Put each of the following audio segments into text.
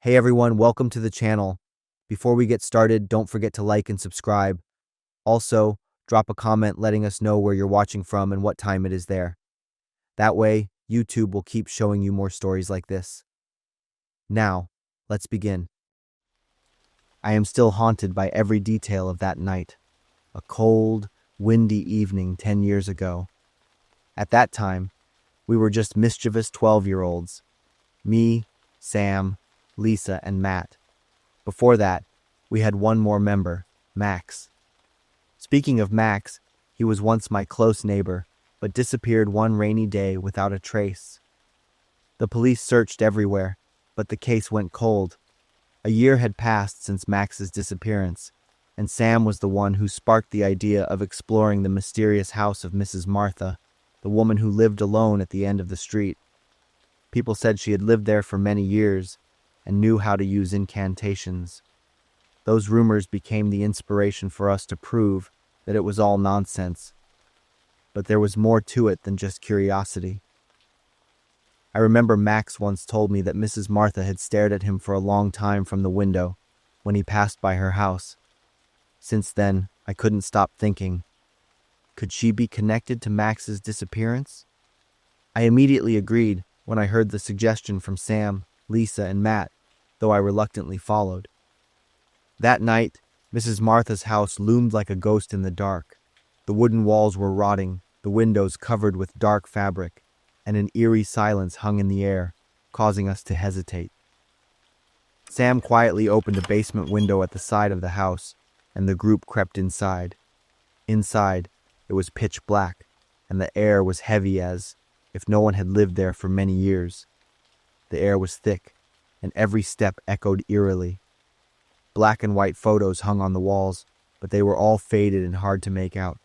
Hey everyone, welcome to the channel. Before we get started, don't forget to like and subscribe. Also, drop a comment letting us know where you're watching from and what time it is there. That way, YouTube will keep showing you more stories like this. Now, let's begin. I am still haunted by every detail of that night. A cold, windy evening 10 years ago. At that time, we were just mischievous 12-year-olds. Me, Sam, Lisa, and Matt. Before that, we had one more member, Max. Speaking of Max, he was once my close neighbor, but disappeared one rainy day without a trace. The police searched everywhere, but the case went cold. A year had passed since Max's disappearance, and Sam was the one who sparked the idea of exploring the mysterious house of Mrs. Martha, the woman who lived alone at the end of the street. People said she had lived there for many years and knew how to use incantations. Those rumors became the inspiration for us to prove that it was all nonsense. But there was more to it than just curiosity. I remember Max once told me that Mrs. Martha had stared at him for a long time from the window when he passed by her house. Since then, I couldn't stop thinking, could she be connected to Max's disappearance? I immediately agreed when I heard the suggestion from Sam, Lisa, and Matt, though I reluctantly followed. That night, Mrs. Martha's house loomed like a ghost in the dark. The wooden walls were rotting, the windows covered with dark fabric, and an eerie silence hung in the air, causing us to hesitate. Sam quietly opened a basement window at the side of the house, and the group crept inside. Inside, it was pitch black, and the air was heavy as if no one had lived there for many years. The air was thick, and every step echoed eerily. Black and white photos hung on the walls, but they were all faded and hard to make out.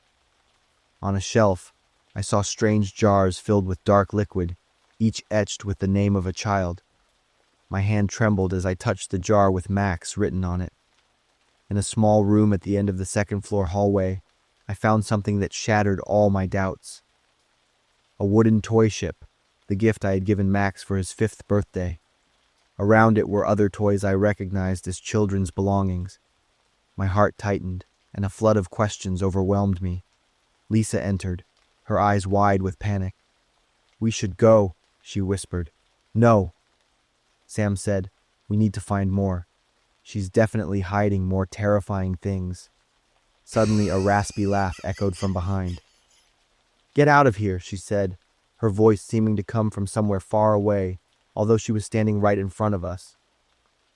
On a shelf, I saw strange jars filled with dark liquid, each etched with the name of a child. My hand trembled as I touched the jar with Max written on it. In a small room at the end of the second-floor hallway, I found something that shattered all my doubts. A wooden toy ship, the gift I had given Max for his 5th birthday. Around it were other toys I recognized as children's belongings. My heart tightened, and a flood of questions overwhelmed me. Lisa entered, her eyes wide with panic. "We should go," she whispered. "No." Sam said, "We need to find more. She's definitely hiding more terrifying things." Suddenly, a raspy laugh echoed from behind. "Get out of here," she said, her voice seeming to come from somewhere far away, although she was standing right in front of us.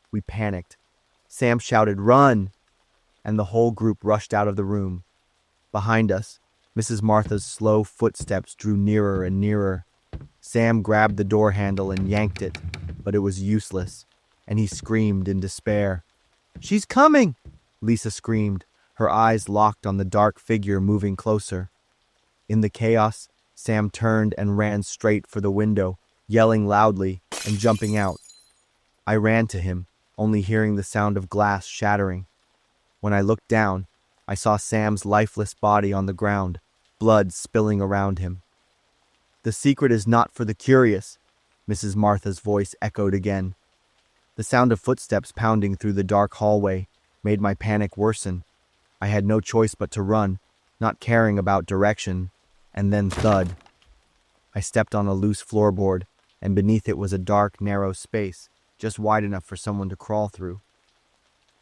We panicked. Sam shouted, "Run!" and the whole group rushed out of the room. Behind us, Mrs. Martha's slow footsteps drew nearer and nearer. Sam grabbed the door handle and yanked it, but it was useless, and he screamed in despair. "She's coming!" Lisa screamed, her eyes locked on the dark figure moving closer. In the chaos, Sam turned and ran straight for the window, yelling loudly and jumping out. I ran to him, only hearing the sound of glass shattering. When I looked down, I saw Sam's lifeless body on the ground, blood spilling around him. "The secret is not for the curious," Mrs. Martha's voice echoed again. The sound of footsteps pounding through the dark hallway made my panic worsen. I had no choice but to run, not caring about direction, and then thud. I stepped on a loose floorboard, and beneath it was a dark, narrow space, just wide enough for someone to crawl through.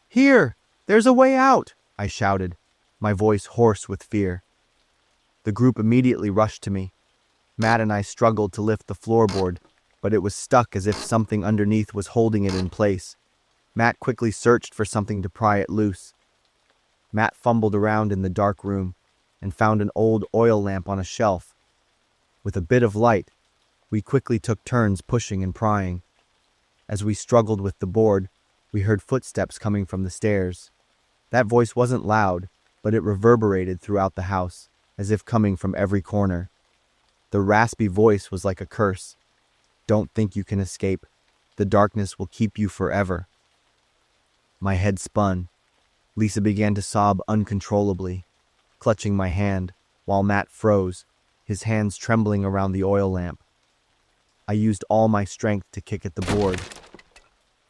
"Here! There's a way out!" I shouted, my voice hoarse with fear. The group immediately rushed to me. Matt and I struggled to lift the floorboard, but it was stuck as if something underneath was holding it in place. Matt quickly searched for something to pry it loose. Matt fumbled around in the dark room and found an old oil lamp on a shelf. With a bit of light, we quickly took turns pushing and prying. As we struggled with the board, we heard footsteps coming from the stairs. That voice wasn't loud, but it reverberated throughout the house, as if coming from every corner. The raspy voice was like a curse. "Don't think you can escape. The darkness will keep you forever." My head spun. Lisa began to sob uncontrollably, clutching my hand, while Matt froze, his hands trembling around the oil lamp. I used all my strength to kick at the board.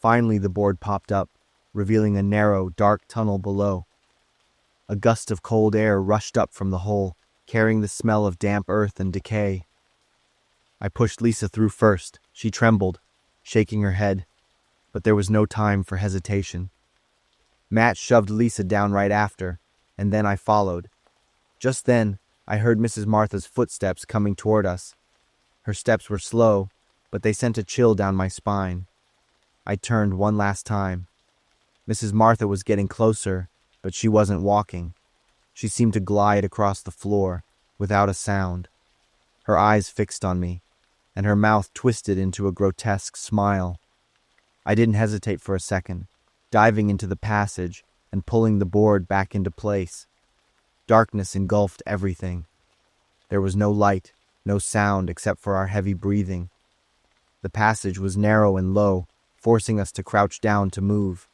Finally, the board popped up, revealing a narrow, dark tunnel below. A gust of cold air rushed up from the hole, carrying the smell of damp earth and decay. I pushed Lisa through first. She trembled, shaking her head, but there was no time for hesitation. Matt shoved Lisa down right after, and then I followed. Just then, I heard Mrs. Martha's footsteps coming toward us. Her steps were slow, but they sent a chill down my spine. I turned one last time. Mrs. Martha was getting closer, but she wasn't walking. She seemed to glide across the floor, without a sound. Her eyes fixed on me, and her mouth twisted into a grotesque smile. I didn't hesitate for a second, diving into the passage and pulling the board back into place. Darkness engulfed everything. There was no light, no sound except for our heavy breathing. The passage was narrow and low, forcing us to crouch down to move.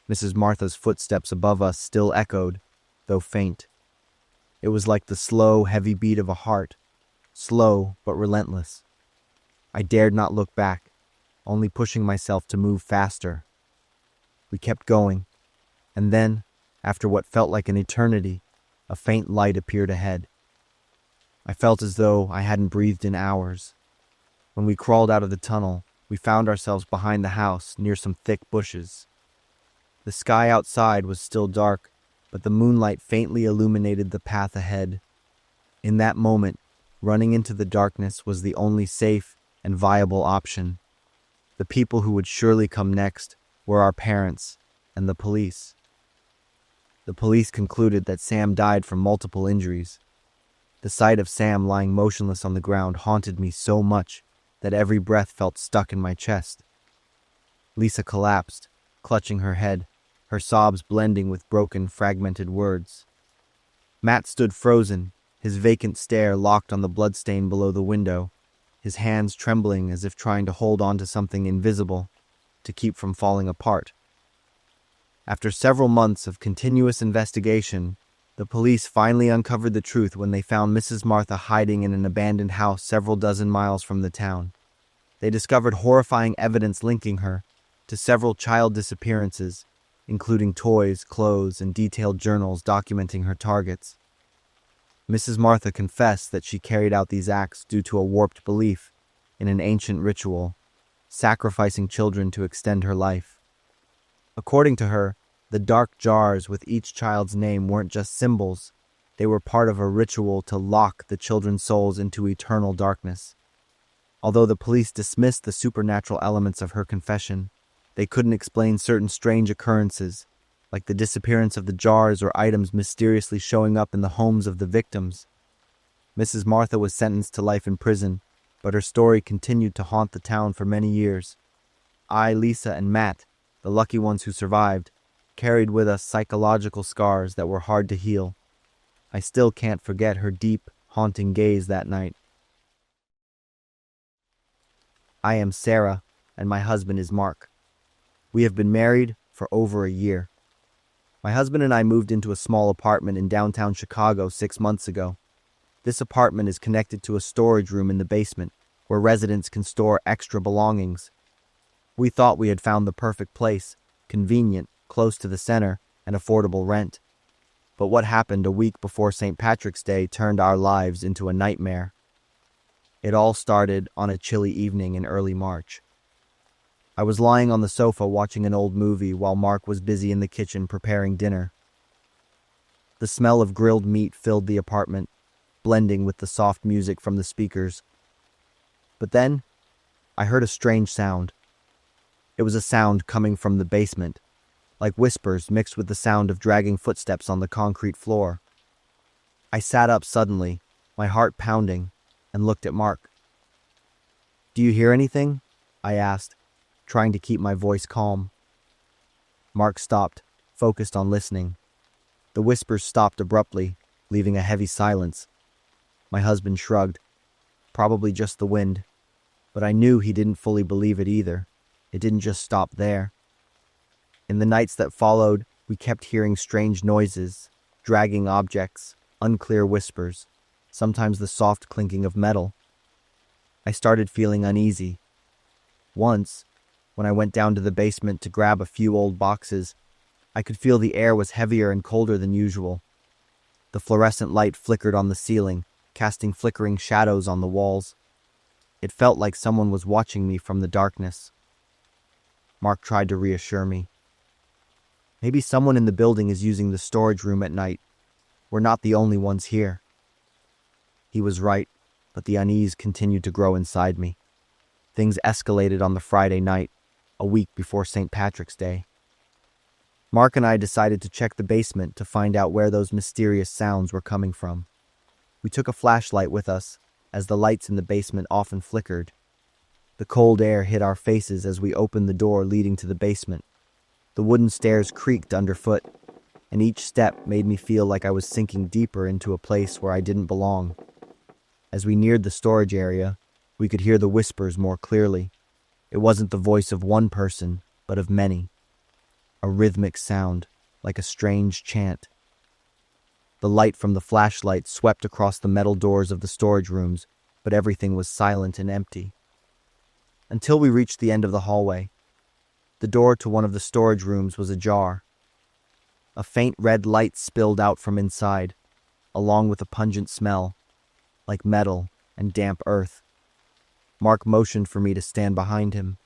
Mrs. Martha's footsteps above us still echoed, though faint. It was like the slow, heavy beat of a heart, slow but relentless. I dared not look back, only pushing myself to move faster. We kept going, and then, after what felt like an eternity, a faint light appeared ahead. I felt as though I hadn't breathed in hours. When we crawled out of the tunnel, we found ourselves behind the house near some thick bushes. The sky outside was still dark, but the moonlight faintly illuminated the path ahead. In that moment, running into the darkness was the only safe and viable option. The people who would surely come next were our parents and the police. The police concluded that Sam died from multiple injuries. The sight of Sam lying motionless on the ground haunted me so much that every breath felt stuck in my chest. Lisa collapsed, clutching her head, her sobs blending with broken, fragmented words. Matt stood frozen, his vacant stare locked on the bloodstain below the window, his hands trembling as if trying to hold on to something invisible, to keep from falling apart. After several months of continuous investigation, the police finally uncovered the truth when they found Mrs. Martha hiding in an abandoned house several dozen miles from the town. They discovered horrifying evidence linking her to several child disappearances, including toys, clothes, and detailed journals documenting her targets. Mrs. Martha confessed that she carried out these acts due to a warped belief in an ancient ritual, sacrificing children to extend her life. According to her, the dark jars with each child's name weren't just symbols, they were part of a ritual to lock the children's souls into eternal darkness. Although the police dismissed the supernatural elements of her confession, they couldn't explain certain strange occurrences, like the disappearance of the jars or items mysteriously showing up in the homes of the victims. Mrs. Martha was sentenced to life in prison, but her story continued to haunt the town for many years. I, Lisa, and Matt, the lucky ones who survived, carried with us psychological scars that were hard to heal. I still can't forget her deep, haunting gaze that night. I am Sarah, and my husband is Mark. We have been married for over a year. My husband and I moved into a small apartment in downtown Chicago 6 months ago. This apartment is connected to a storage room in the basement, where residents can store extra belongings. We thought we had found the perfect place, convenient, close to the center, and affordable rent. But what happened a week before St. Patrick's Day turned our lives into a nightmare. It all started on a chilly evening in early March. I was lying on the sofa watching an old movie while Mark was busy in the kitchen preparing dinner. The smell of grilled meat filled the apartment, blending with the soft music from the speakers. But then, I heard a strange sound. It was a sound coming from the basement, like whispers mixed with the sound of dragging footsteps on the concrete floor. I sat up suddenly, my heart pounding, and looked at Mark. "Do you hear anything?" I asked, trying to keep my voice calm. Mark stopped, focused on listening. The whispers stopped abruptly, leaving a heavy silence. My husband shrugged. Probably just the wind. But I knew he didn't fully believe it either. It didn't just stop there. In the nights that followed, we kept hearing strange noises, dragging objects, unclear whispers, sometimes the soft clinking of metal. I started feeling uneasy. Once, When I went down to the basement to grab a few old boxes, I could feel the air was heavier and colder than usual. The fluorescent light flickered on the ceiling, casting flickering shadows on the walls. It felt like someone was watching me from the darkness. Mark tried to reassure me. Maybe someone in the building is using the storage room at night. We're not the only ones here. He was right, but the unease continued to grow inside me. Things escalated on the Friday night, a week before St. Patrick's Day. Mark and I decided to check the basement to find out where those mysterious sounds were coming from. We took a flashlight with us, as the lights in the basement often flickered. The cold air hit our faces as we opened the door leading to the basement. The wooden stairs creaked underfoot, and each step made me feel like I was sinking deeper into a place where I didn't belong. As we neared the storage area, we could hear the whispers more clearly. It wasn't the voice of one person, but of many. A rhythmic sound, like a strange chant. The light from the flashlight swept across the metal doors of the storage rooms, but everything was silent and empty. Until we reached the end of the hallway. The door to one of the storage rooms was ajar. A faint red light spilled out from inside, along with a pungent smell, like metal and damp earth. Mark motioned for me to stand behind him.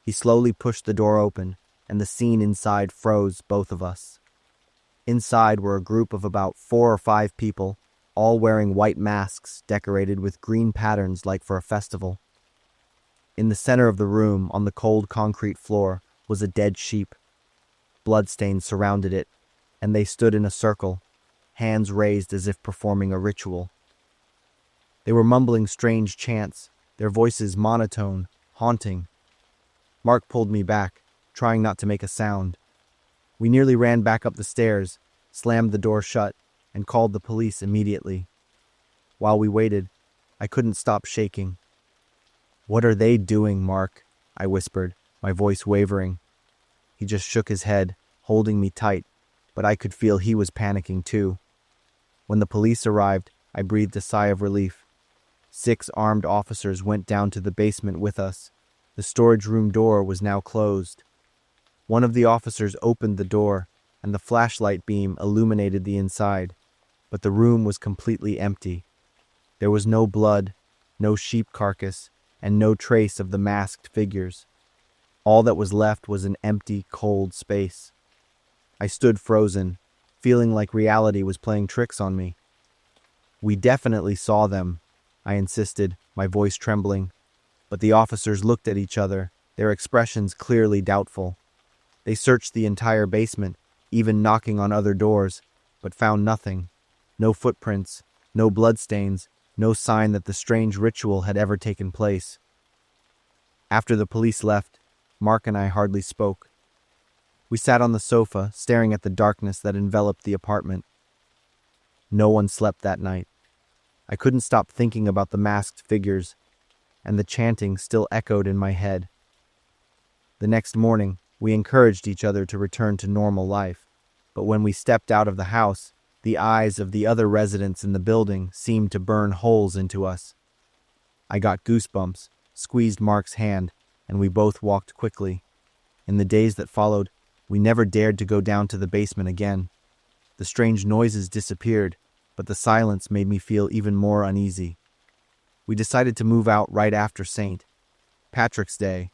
He slowly pushed the door open, and the scene inside froze both of us. Inside were a group of about 4 or 5 people, all wearing white masks decorated with green patterns like for a festival. In the center of the room, on the cold concrete floor, was a dead sheep. Bloodstains surrounded it, and they stood in a circle, hands raised as if performing a ritual. They were mumbling strange chants, their voices monotone, haunting. Mark pulled me back, trying not to make a sound. We nearly ran back up the stairs, slammed the door shut, and called the police immediately. While we waited, I couldn't stop shaking. "What are they doing, Mark?" I whispered, my voice wavering. He just shook his head, holding me tight, but I could feel he was panicking too. When the police arrived, I breathed a sigh of relief. 6 armed officers went down to the basement with us. The storage room door was now closed. One of the officers opened the door, and the flashlight beam illuminated the inside, but the room was completely empty. There was no blood, no sheep carcass, and no trace of the masked figures. All that was left was an empty, cold space. I stood frozen, feeling like reality was playing tricks on me. "We definitely saw them," I insisted, my voice trembling. But the officers looked at each other, their expressions clearly doubtful. They searched the entire basement, even knocking on other doors, but found nothing. No footprints, no bloodstains, no sign that the strange ritual had ever taken place. After the police left, Mark and I hardly spoke. We sat on the sofa, staring at the darkness that enveloped the apartment. No one slept that night. I couldn't stop thinking about the masked figures, and the chanting still echoed in my head. The next morning, we encouraged each other to return to normal life, but when we stepped out of the house, the eyes of the other residents in the building seemed to burn holes into us. I got goosebumps, squeezed Mark's hand, and we both walked quickly. In the days that followed, we never dared to go down to the basement again. The strange noises disappeared, but the silence made me feel even more uneasy. We decided to move out right after St. Patrick's Day,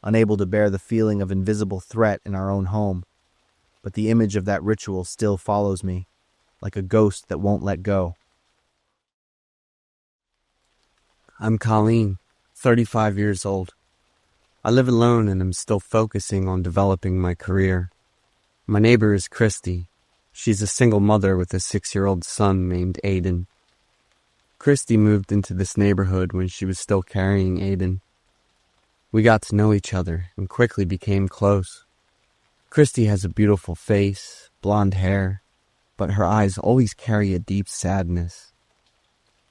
unable to bear the feeling of invisible threat in our own home. But the image of that ritual still follows me, like a ghost that won't let go. I'm Colleen, 35 years old. I live alone and am still focusing on developing my career. My neighbor is Christy. She's a single mother with a 6-year-old son named Aiden. Christy moved into this neighborhood when she was still carrying Aiden. We got to know each other and quickly became close. Christy has a beautiful face, blonde hair, but her eyes always carry a deep sadness.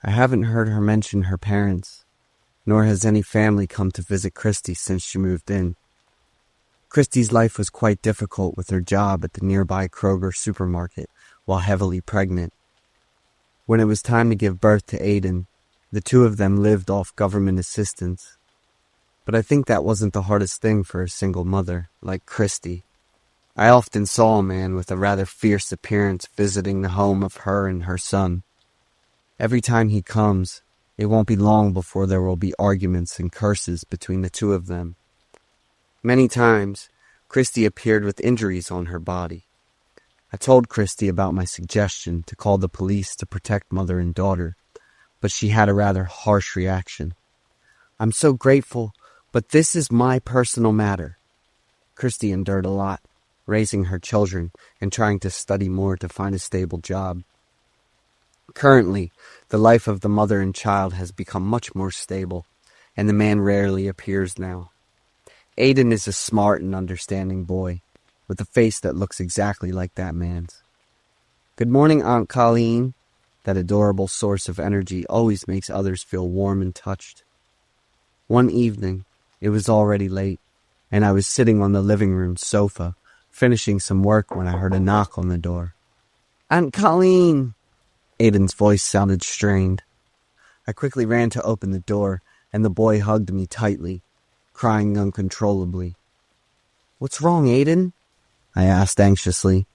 I haven't heard her mention her parents, nor has any family come to visit Christy since she moved in. Christy's life was quite difficult with her job at the nearby Kroger supermarket while heavily pregnant. When it was time to give birth to Aiden, the two of them lived off government assistance. But I think that wasn't the hardest thing for a single mother like Christy. I often saw a man with a rather fierce appearance visiting the home of her and her son. Every time he comes, it won't be long before there will be arguments and curses between the two of them. Many times, Christy appeared with injuries on her body. I told Christy about my suggestion to call the police to protect mother and daughter, but she had a rather harsh reaction. "I'm so grateful, but this is my personal matter." Christy endured a lot, raising her children and trying to study more to find a stable job. Currently, the life of the mother and child has become much more stable, and the man rarely appears now. Aiden is a smart and understanding boy, with a face that looks exactly like that man's. "Good morning, Aunt Colleen." That adorable source of energy always makes others feel warm and touched. One evening, it was already late, and I was sitting on the living room sofa, finishing some work when I heard a knock on the door. "Aunt Colleen!" Aiden's voice sounded strained. I quickly ran to open the door, and the boy hugged me tightly, crying uncontrollably. "What's wrong, Aiden?" I asked anxiously,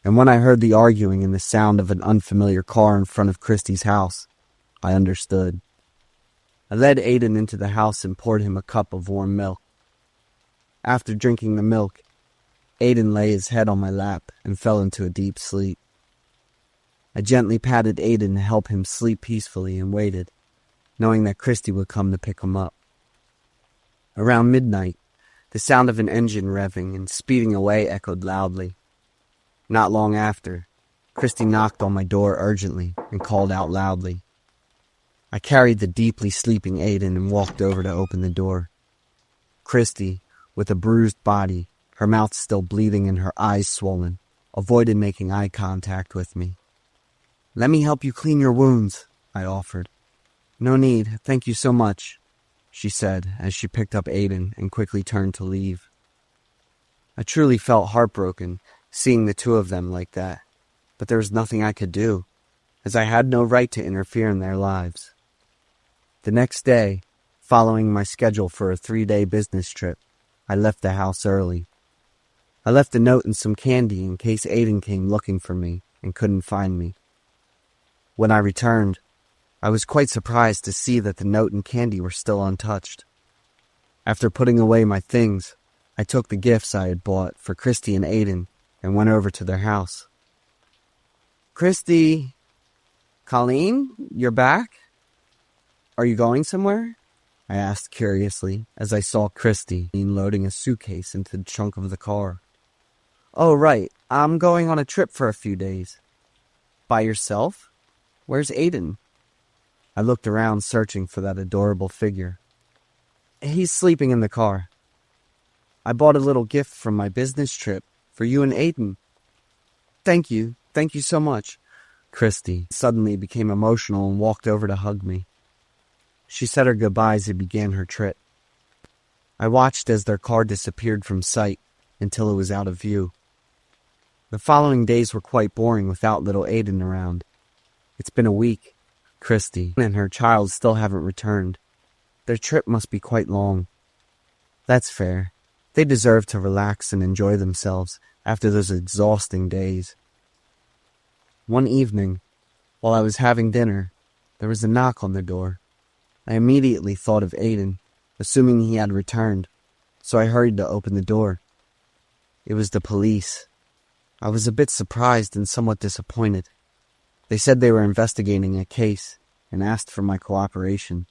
and when I heard the arguing and the sound of an unfamiliar car in front of Christy's house, I understood. I led Aiden into the house and poured him a cup of warm milk. After drinking the milk, Aiden lay his head on my lap and fell into a deep sleep. I gently patted Aiden to help him sleep peacefully and waited, knowing that Christy would come to pick him up. Around midnight, the sound of an engine revving and speeding away echoed loudly. Not long after, Christy knocked on my door urgently and called out loudly. I carried the deeply sleeping Aiden and walked over to open the door. Christy, with a bruised body, her mouth still bleeding and her eyes swollen, avoided making eye contact with me. "Let me help you clean your wounds," I offered. "No need, thank you so much," she said as she picked up Aiden and quickly turned to leave. I truly felt heartbroken seeing the two of them like that, but there was nothing I could do, as I had no right to interfere in their lives. The next day, following my schedule for a 3-day business trip, I left the house early. I left a note and some candy in case Aiden came looking for me and couldn't find me. When I returned, I was quite surprised to see that the note and candy were still untouched. After putting away my things, I took the gifts I had bought for Christy and Aiden and went over to their house. "Christy! Colleen, you're back? Are you going somewhere?" I asked curiously as I saw Christy loading a suitcase into the trunk of the car. "Oh, right. I'm going on a trip for a few days." "By yourself? Where's Aiden?" I looked around searching for that adorable figure. "He's sleeping in the car. I bought a little gift from my business trip for you and Aiden." Thank you so much." Christy suddenly became emotional and walked over to hug me. She said her goodbyes and began her trip. I watched as their car disappeared from sight until it was out of view. The following days were quite boring without little Aiden around. It's been a week. Christy and her child still haven't returned. Their trip must be quite long. That's fair. They deserve to relax and enjoy themselves after those exhausting days. One evening, while I was having dinner, there was a knock on the door. I immediately thought of Aiden, assuming he had returned, so I hurried to open the door. It was the police. I was a bit surprised and somewhat disappointed. They said they were investigating a case and asked for my cooperation.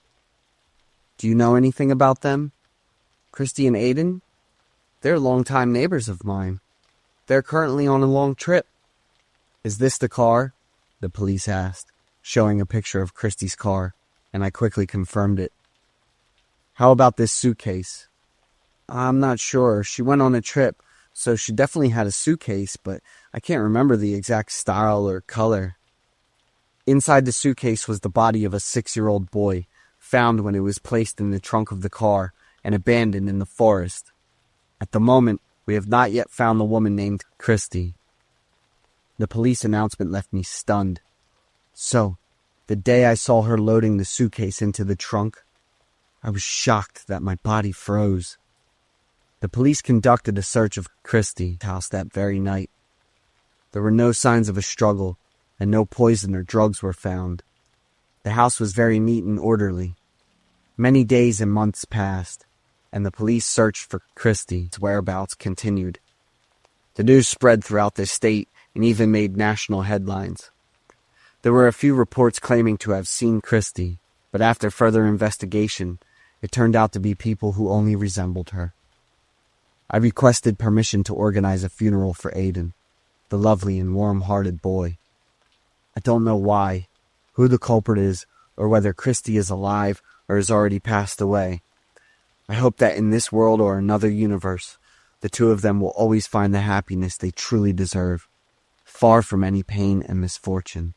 "Do you know anything about them? Christy and Aiden? They're longtime neighbors of mine. They're currently on a long trip." "Is this the car?" the police asked, showing a picture of Christy's car, and I quickly confirmed it. "How about this suitcase?" "I'm not sure. She went on a trip, so she definitely had a suitcase, but I can't remember the exact style or color." Inside the suitcase was the body of a 6-year-old boy, found when it was placed in the trunk of the car and abandoned in the forest. At the moment, we have not yet found the woman named Christy. The police announcement left me stunned. So, the day I saw her loading the suitcase into the trunk, I was shocked that my body froze. The police conducted a search of Christie's house that very night. There were no signs of a struggle, and no poison or drugs were found. The house was very neat and orderly. Many days and months passed, and the police search for Christie's whereabouts continued. The news spread throughout the state and even made national headlines. There were a few reports claiming to have seen Christie, but after further investigation, it turned out to be people who only resembled her. I requested permission to organize a funeral for Aiden, the lovely and warm-hearted boy. I don't know why, who the culprit is, or whether Christie is alive or has already passed away. I hope that in this world or another universe, the two of them will always find the happiness they truly deserve, far from any pain and misfortune.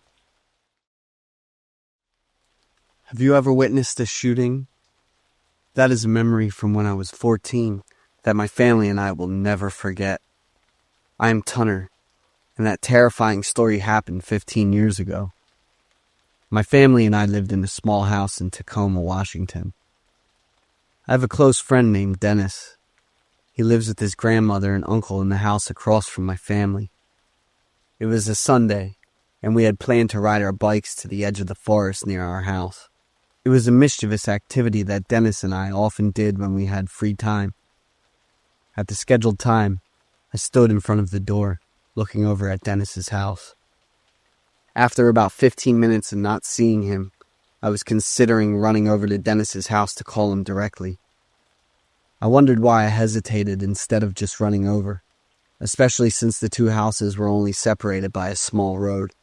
Have you ever witnessed a shooting? That is a memory from when I was 14 that my family and I will never forget. I am Tunner, and that terrifying story happened 15 years ago. My family and I lived in a small house in Tacoma, Washington. I have a close friend named Dennis. He lives with his grandmother and uncle in the house across from my family. It was a Sunday, and we had planned to ride our bikes to the edge of the forest near our house. It was a mischievous activity that Dennis and I often did when we had free time. At the scheduled time, I stood in front of the door, looking over at Dennis's house. After about 15 minutes of not seeing him, I was considering running over to Dennis's house to call him directly. I wondered why I hesitated instead of just running over, especially since the two houses were only separated by a small road.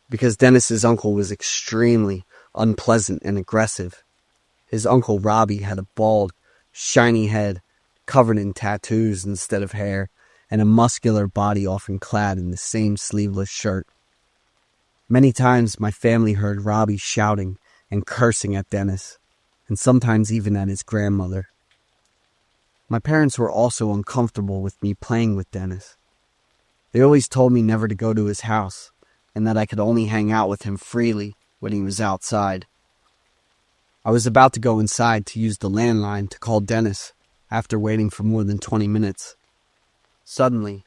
Because Dennis's uncle was extremely unpleasant and aggressive. His uncle Robbie had a bald, shiny head, covered in tattoos instead of hair, and a muscular body often clad in the same sleeveless shirt. Many times my family heard Robbie shouting and cursing at Dennis, and sometimes even at his grandmother. My parents were also uncomfortable with me playing with Dennis. They always told me never to go to his house, and that I could only hang out with him freely when he was outside. I was about to go inside to use the landline to call Dennis after waiting for more than 20 minutes. Suddenly,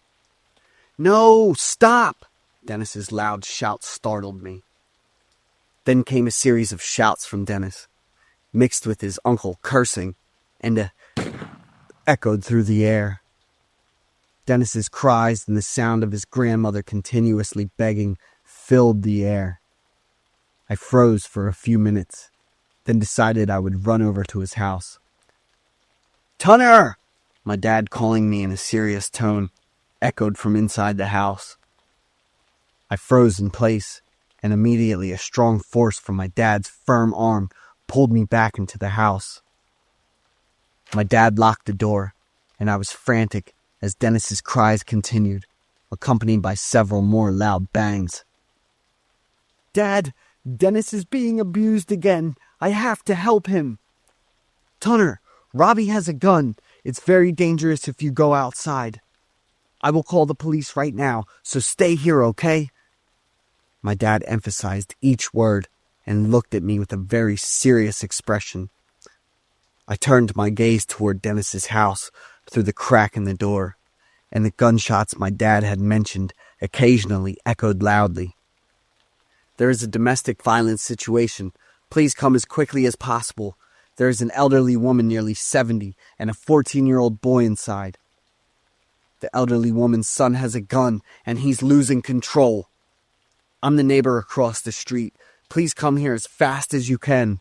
"No, stop!" Dennis's loud shout startled me. Then came a series of shouts from Dennis, mixed with his uncle cursing, and echoed through the air. Dennis's cries and the sound of his grandmother continuously begging filled the air. I froze for a few minutes, then decided I would run over to his house. "Tunner!" My dad, calling me in a serious tone, echoed from inside the house. I froze in place, and immediately a strong force from my dad's firm arm pulled me back into the house. My dad locked the door, and I was frantic as Dennis's cries continued, accompanied by several more loud bangs. "Dad, Dennis is being abused again. I have to help him." "Tunner, Robbie has a gun. It's very dangerous if you go outside. I will call the police right now, so stay here, okay?" My dad emphasized each word and looked at me with a very serious expression. I turned my gaze toward Dennis's house through the crack in the door, and the gunshots my dad had mentioned occasionally echoed loudly. "There is a domestic violence situation. Please come as quickly as possible. There is an elderly woman nearly 70 and a 14-year-old boy inside. The elderly woman's son has a gun and he's losing control. I'm the neighbor across the street. Please come here as fast as you can."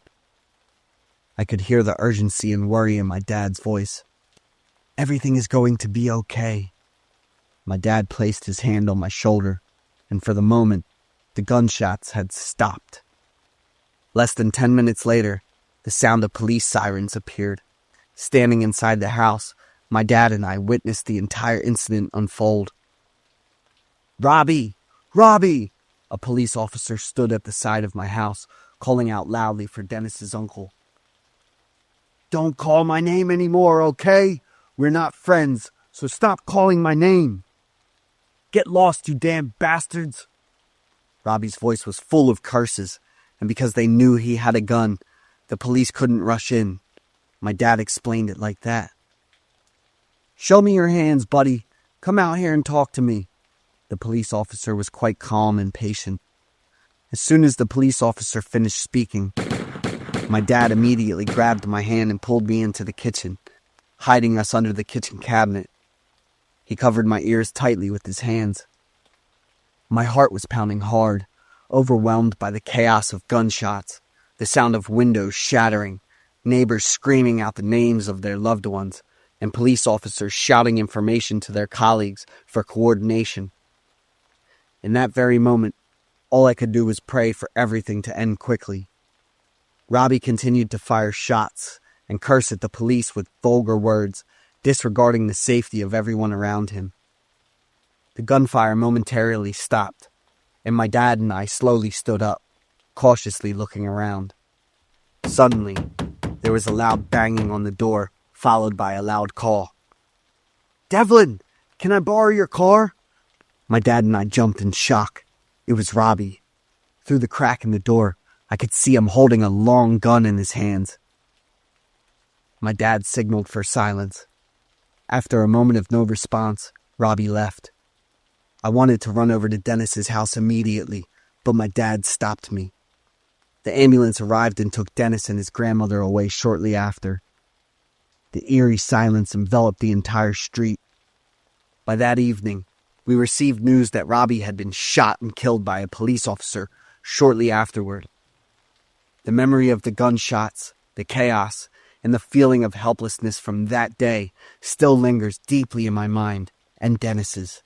I could hear the urgency and worry in my dad's voice. "Everything is going to be okay." My dad placed his hand on my shoulder, and for the moment, the gunshots had stopped. Less than 10 minutes later, the sound of police sirens appeared. Standing inside the house, my dad and I witnessed the entire incident unfold. "Robbie! Robbie!" A police officer stood at the side of my house, calling out loudly for Dennis's uncle. "Don't call my name anymore, okay? We're not friends, so stop calling my name. Get lost, you damn bastards." Robbie's voice was full of curses, and because they knew he had a gun, The police couldn't rush in. My dad explained it like that. "Show me your hands, buddy. Come out here and talk to me." The police officer was quite calm and patient. As soon as the police officer finished speaking, my dad immediately grabbed my hand and pulled me into the kitchen, hiding us under the kitchen cabinet. He covered my ears tightly with his hands. My heart was pounding hard, overwhelmed by the chaos of gunshots, the sound of windows shattering, neighbors screaming out the names of their loved ones, and police officers shouting information to their colleagues for coordination. In that very moment, all I could do was pray for everything to end quickly. Robbie continued to fire shots and curse at the police with vulgar words, disregarding the safety of everyone around him. The gunfire momentarily stopped, and my dad and I slowly stood up, cautiously looking around. Suddenly, there was a loud banging on the door, followed by a loud call. "Devlin, can I borrow your car?" My dad and I jumped in shock. It was Robbie. Through the crack in the door, I could see him holding a long gun in his hands. My dad signaled for silence. After a moment of no response, Robbie left. I wanted to run over to Dennis's house immediately, but my dad stopped me. The ambulance arrived and took Dennis and his grandmother away shortly after. The eerie silence enveloped the entire street. By that evening, we received news that Robbie had been shot and killed by a police officer shortly afterward. The memory of the gunshots, the chaos, and the feeling of helplessness from that day still lingers deeply in my mind and Dennis's.